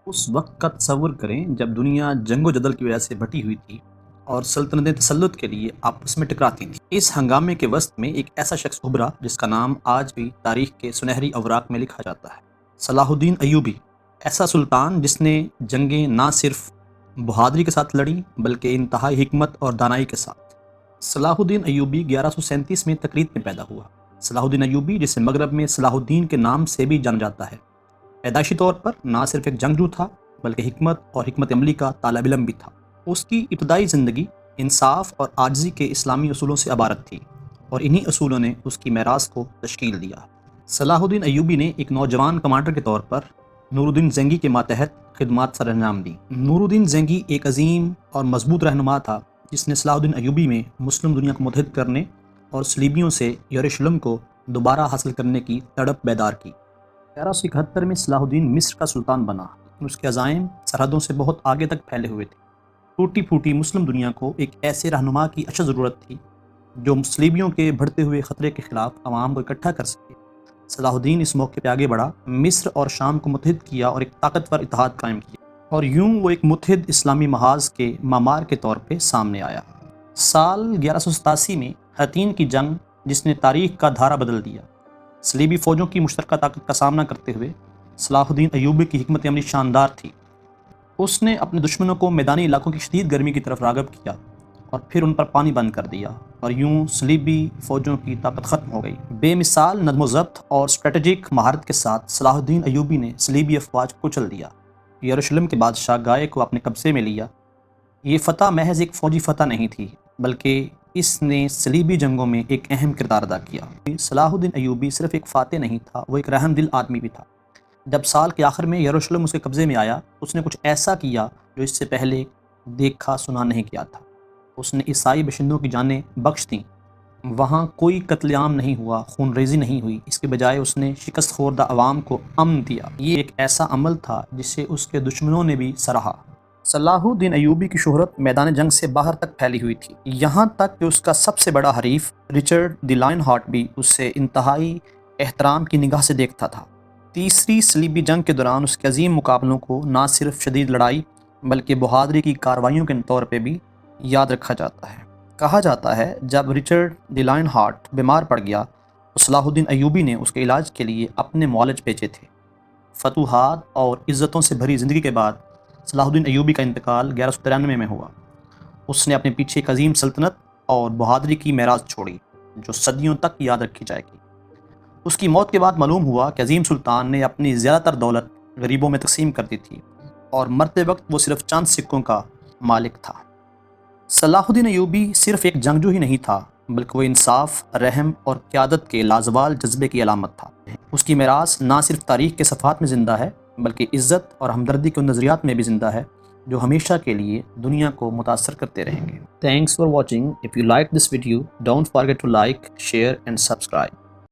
اس وقت کا تصور کریں جب دنیا جنگ و جدل کی وجہ سے بٹی ہوئی تھی اور سلطنتیں تسلط کے لیے آپس میں ٹکراتی تھیں۔ اس ہنگامے کے وسط میں ایک ایسا شخص ابھرا جس کا نام آج بھی تاریخ کے سنہری اوراق میں لکھا جاتا ہے، صلاح الدین ایوبی۔ ایسا سلطان جس نے جنگیں نہ صرف بہادری کے ساتھ لڑیں بلکہ انتہائی حکمت اور دانائی کے ساتھ۔ صلاح الدین ایوبی 1137 میں تکریت میں پیدا ہوا۔ صلاح الدین ایوبی، جسے مغرب میں صلاح الدین کے نام سے بھی جانا جاتا ہے، پیدائشی طور پر نہ صرف ایک جنگجو تھا بلکہ حکمت اور حکمت عملی کا طالب علم بھی تھا۔ اس کی ابتدائی زندگی انصاف اور عاجزی کے اسلامی اصولوں سے عبارت تھی، اور انہی اصولوں نے اس کی میراث کو تشکیل دیا۔ صلاح الدین ایوبی نے ایک نوجوان کمانڈر کے طور پر نور الدین زنگی کے ماتحت خدمات سر انجام دیں۔ نور الدین زنگی ایک عظیم اور مضبوط رہنما تھا جس نے صلاح الدین ایوبی میں مسلم دنیا کو متحد کرنے اور صلیبیوں سے یروشلم کو دوبارہ حاصل کرنے کی تڑپ بیدار کی۔ 1171 میں صلاح الدین مصر کا سلطان بنا، لیکن اس کے عزائم سرحدوں سے بہت آگے تک پھیلے ہوئے تھے۔ ٹوٹی پھوٹی مسلم دنیا کو ایک ایسے رہنما کی اشد ضرورت تھی جو صلیبیوں کے بڑھتے ہوئے خطرے کے خلاف عوام کو اکٹھا کر سکے۔ صلاح الدین اس موقع پہ آگے بڑھا، مصر اور شام کو متحد کیا اور ایک طاقتور اتحاد قائم کیا، اور یوں وہ ایک متحد اسلامی محاذ کے معمار کے طور پہ سامنے آیا۔ سال 1187 میں حطین کی جنگ، جس نے تاریخ کا دھارا بدل دیا، صلیبی فوجوں کی مشترکہ طاقت کا سامنا کرتے ہوئے صلاح الدین ایوبی کی حکمت عملی شاندار تھی۔ اس نے اپنے دشمنوں کو میدانی علاقوں کی شدید گرمی کی طرف راغب کیا اور پھر ان پر پانی بند کر دیا، اور یوں صلیبی فوجوں کی طاقت ختم ہو گئی۔ بے مثال نظم و ضبط اور اسٹریٹجک مہارت کے ساتھ صلاح الدین ایوبی نے صلیبی افواج کو کچل دیا، یروشلم کے بادشاہ گائے کو اپنے قبضے میں لیا۔ یہ فتح محض ایک فوجی فتح نہیں تھی، بلکہ اس نے صلیبی جنگوں میں ایک اہم کردار ادا کیا۔ صلاح الدین ایوبی صرف ایک فاتح نہیں تھا، وہ ایک رحم دل آدمی بھی تھا۔ جب سال کے آخر میں یروشلم اس کے قبضے میں آیا، اس نے کچھ ایسا کیا جو اس سے پہلے دیکھا سنا نہیں کیا تھا۔ اس نے عیسائی باشندوں کی جانیں بخش دیں۔ وہاں کوئی قتل عام نہیں ہوا، خون ریزی نہیں ہوئی، اس کے بجائے اس نے شکست خوردہ عوام کو امن دیا۔ یہ ایک ایسا عمل تھا جسے اس کے دشمنوں نے بھی سراہا۔ صلاح الدین ایوبی کی شہرت میدان جنگ سے باہر تک پھیلی ہوئی تھی، یہاں تک کہ اس کا سب سے بڑا حریف رچرڈ دی لائن ہارٹ بھی اس سے انتہائی احترام کی نگاہ سے دیکھتا تھا۔ تیسری صلیبی جنگ کے دوران اس کے عظیم مقابلوں کو نہ صرف شدید لڑائی بلکہ بہادری کی کارروائیوں کے طور پہ بھی یاد رکھا جاتا ہے۔ کہا جاتا ہے جب رچرڈ دی لائن ہارٹ بیمار پڑ گیا تو صلاح الدین ایوبی نے اس کے علاج کے لیے اپنے معالج بھیجے تھے۔ فتوحات اور عزتوں سے بھری زندگی کے بعد صلاح الدین ایوبی کا انتقال 1193 میں ہوا۔ اس نے اپنے پیچھے ایک عظیم سلطنت اور بہادری کی میراث چھوڑی جو صدیوں تک یاد رکھی جائے گی۔ اس کی موت کے بعد معلوم ہوا کہ عظیم سلطان نے اپنی زیادہ تر دولت غریبوں میں تقسیم کر دی تھی، اور مرتے وقت وہ صرف چند سکوں کا مالک تھا۔ صلاح الدین ایوبی صرف ایک جنگجو ہی نہیں تھا، بلکہ وہ انصاف، رحم اور قیادت کے لازوال جذبے کی علامت تھا۔ اس کی میراث نہ صرف تاریخ کے صفحات میں زندہ ہے بلکہ عزت اور ہمدردی کے نظریات میں بھی زندہ ہے، جو ہمیشہ کے لیے دنیا کو متاثر کرتے رہیں گے۔ Thanks for watching. If you like this video, don't forget to like, share and subscribe.